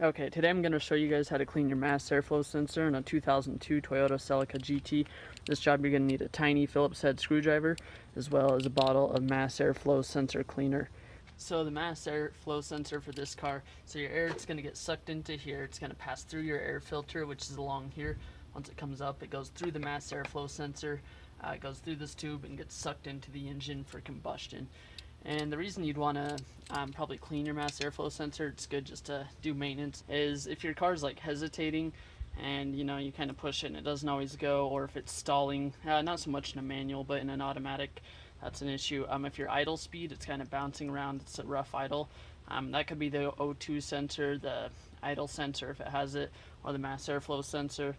Okay, today I'm going to show you guys how to clean your mass airflow sensor in a 2002 Toyota Celica GT. This job you're going to need a tiny Phillips head screwdriver as well as a bottle of mass airflow sensor cleaner. So the mass airflow sensor for this car, so your air is going to get sucked into here. It's going to pass through your air filter, which is along here. Once it comes up, it goes through the mass airflow sensor, it goes through this tube and gets sucked into the engine for combustion. And the reason you'd want to probably clean your mass airflow sensor, it's good just to do maintenance, is if your car's like hesitating and you kind of push it and it doesn't always go, or if it's stalling, not so much in a manual but in an automatic, that's an issue. If your idle speed, it's kind of bouncing around, it's a rough idle, that could be the O2 sensor, the idle sensor if it has it, or the mass airflow sensor.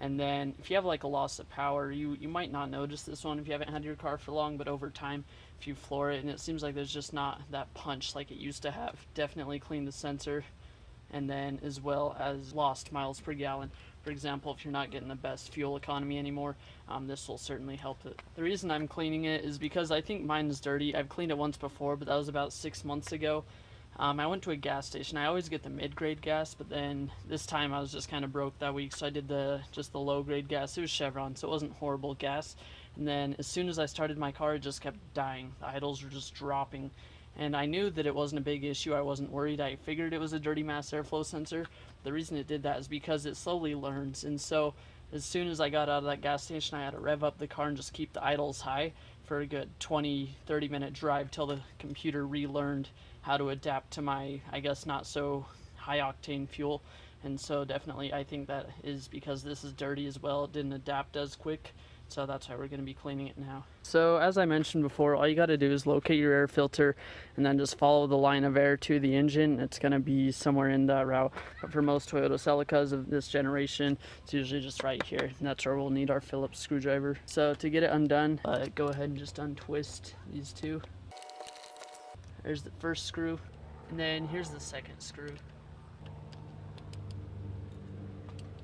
And then if you have like a loss of power, you might not notice this one if you haven't had your car for long, but over time, if you floor it and it seems like there's just not that punch like it used to have, definitely clean the sensor. And then as well as lost miles per gallon. For example, if you're not getting the best fuel economy anymore, this will certainly help it. The reason I'm cleaning it is because I think mine is dirty. I've cleaned it once before, but that was about 6 months ago. I went to a gas station. I always get the mid-grade gas, but then this time I was just kind of broke that week, so I did just the low-grade gas. It was Chevron, so it wasn't horrible gas. And then as soon as I started my car, it just kept dying. The idles were just dropping. And I knew that it wasn't a big issue. I wasn't worried. I figured it was a dirty mass airflow sensor. The reason it did that is because it slowly learns. And so as soon as I got out of that gas station, I had to rev up the car and just keep the idles high for a good 20-30 minute drive till the computer relearned how to adapt to my, I guess, not so high octane fuel. And so definitely I think that is because this is dirty as well. It didn't adapt as quick. So that's why we're going to be cleaning it now. So as I mentioned before, all you got to do is locate your air filter and then just follow the line of air to the engine. It's going to be somewhere in that route. But for most Toyota Celicas of this generation, it's usually just right here. And that's where we'll need our Phillips screwdriver. So to get it undone, go ahead and just untwist these two. There's the first screw, and then here's the second screw.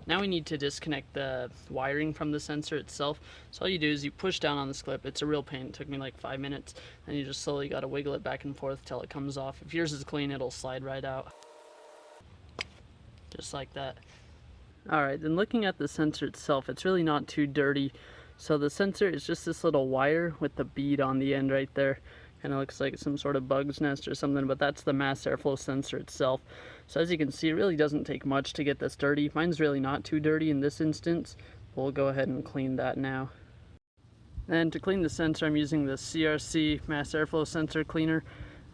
Now we need to disconnect the wiring from the sensor itself. So all you do is you push down on this clip. It's a real pain. It took me like 5 minutes. And you just slowly got to wiggle it back and forth till it comes off. If yours is clean, it'll slide right out. Just like that. Alright, then looking at the sensor itself, it's really not too dirty. So the sensor is just this little wire with the bead on the end right there. Kind of looks like some sort of bug's nest or something, but that's the mass airflow sensor itself. So as you can see, it really doesn't take much to get this dirty. Mine's really not too dirty in this instance. We'll go ahead and clean that now. And to clean the sensor, I'm using the CRC mass airflow sensor cleaner.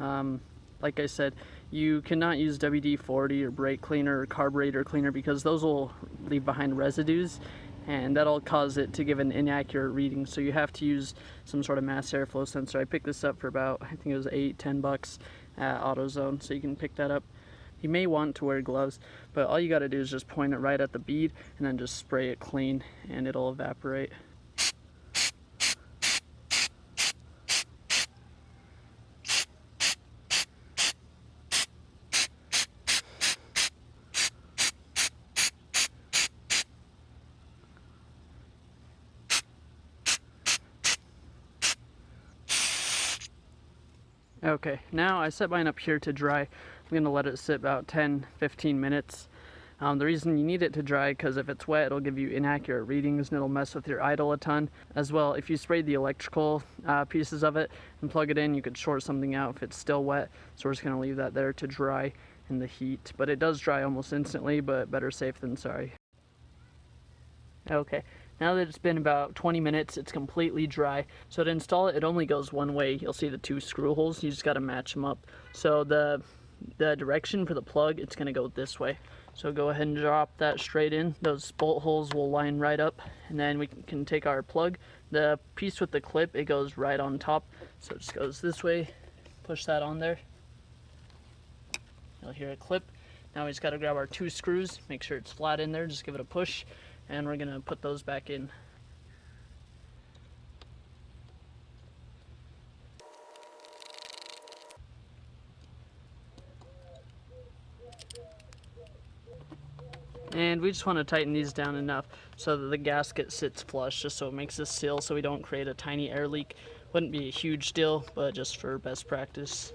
Like I said, you cannot use WD-40 or brake cleaner or carburetor cleaner because those will leave behind residues, and that'll cause it to give an inaccurate reading. So you have to use some sort of mass airflow sensor. I picked this up for about, I think it was $8-10 at AutoZone, so you can pick that up. You may want to wear gloves, but all you got to do is just point it right at the bead and then just spray it clean and it'll evaporate. Okay, now I set mine up here to dry. I'm going to let it sit about 10-15 minutes. The reason you need it to dry, because if it's wet, it'll give you inaccurate readings and it'll mess with your idle a ton. As well, if you sprayed the electrical pieces of it and plug it in, you could short something out if it's still wet. So we're just going to leave that there to dry in the heat. But it does dry almost instantly, but better safe than sorry. Okay. Now that it's been about 20 minutes, it's completely dry. So to install it, it only goes one way. You'll see the two screw holes. You just got to match them up. So the direction for the plug, it's going to go this way. So go ahead and drop that straight in. Those bolt holes will line right up. And then we can take our plug. The piece with the clip, it goes right on top. So it just goes this way. Push that on there. You'll hear a clip. Now we just got to grab our two screws. Make sure it's flat in there. Just give it a push. And we're going to put those back in. And we just want to tighten these down enough so that the gasket sits flush, just so it makes a seal so we don't create a tiny air leak. Wouldn't be a huge deal, but just for best practice.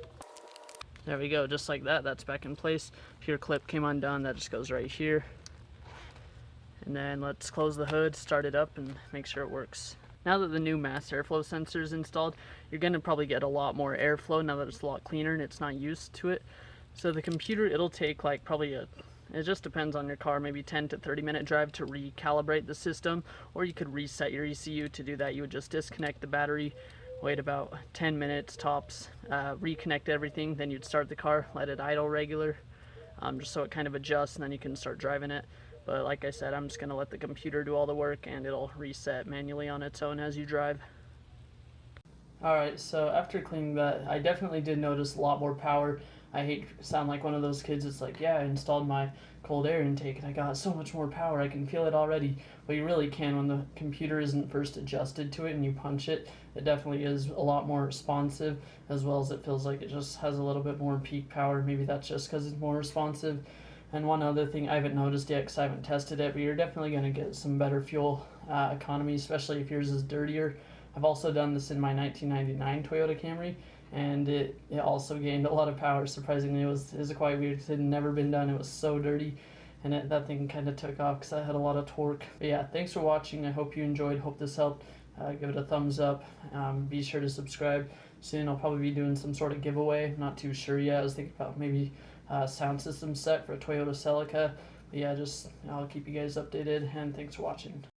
There we go, just like that, that's back in place. If your clip came undone, that just goes right here. And then let's close the hood, start it up, and make sure it works. Now that the new mass airflow sensor is installed, you're gonna probably get a lot more airflow now that it's a lot cleaner and it's not used to it. So the computer, it'll take like probably it just depends on your car, maybe 10 to 30 minute drive to recalibrate the system, or you could reset your ECU. To do that, you would just disconnect the battery, wait about 10 minutes tops, reconnect everything, then you'd start the car, let it idle regular, just so it kind of adjusts, and then you can start driving it. But like I said, I'm just going to let the computer do all the work, and it'll reset manually on its own as you drive. Alright, so after cleaning that, I definitely did notice a lot more power. I hate to sound like one of those kids that's like, yeah, I installed my cold air intake and I got so much more power, I can feel it already. But you really can when the computer isn't first adjusted to it and you punch it. It definitely is a lot more responsive, as well as it feels like it just has a little bit more peak power. Maybe that's just because it's more responsive. And one other thing I haven't noticed yet because I haven't tested it, but you're definitely going to get some better fuel economy, especially if yours is dirtier. I've also done this in my 1999 Toyota Camry, and it also gained a lot of power. Surprisingly, it was quite weird because it had never been done. It was so dirty, and that thing kind of took off because I had a lot of torque. But yeah, thanks for watching. I hope you enjoyed. Hope this helped. Give it a thumbs up. Be sure to subscribe. Soon I'll probably be doing some sort of giveaway. I'm not too sure yet. I was thinking about maybe sound system set for a Toyota Celica. But yeah, I'll keep you guys updated, and thanks for watching.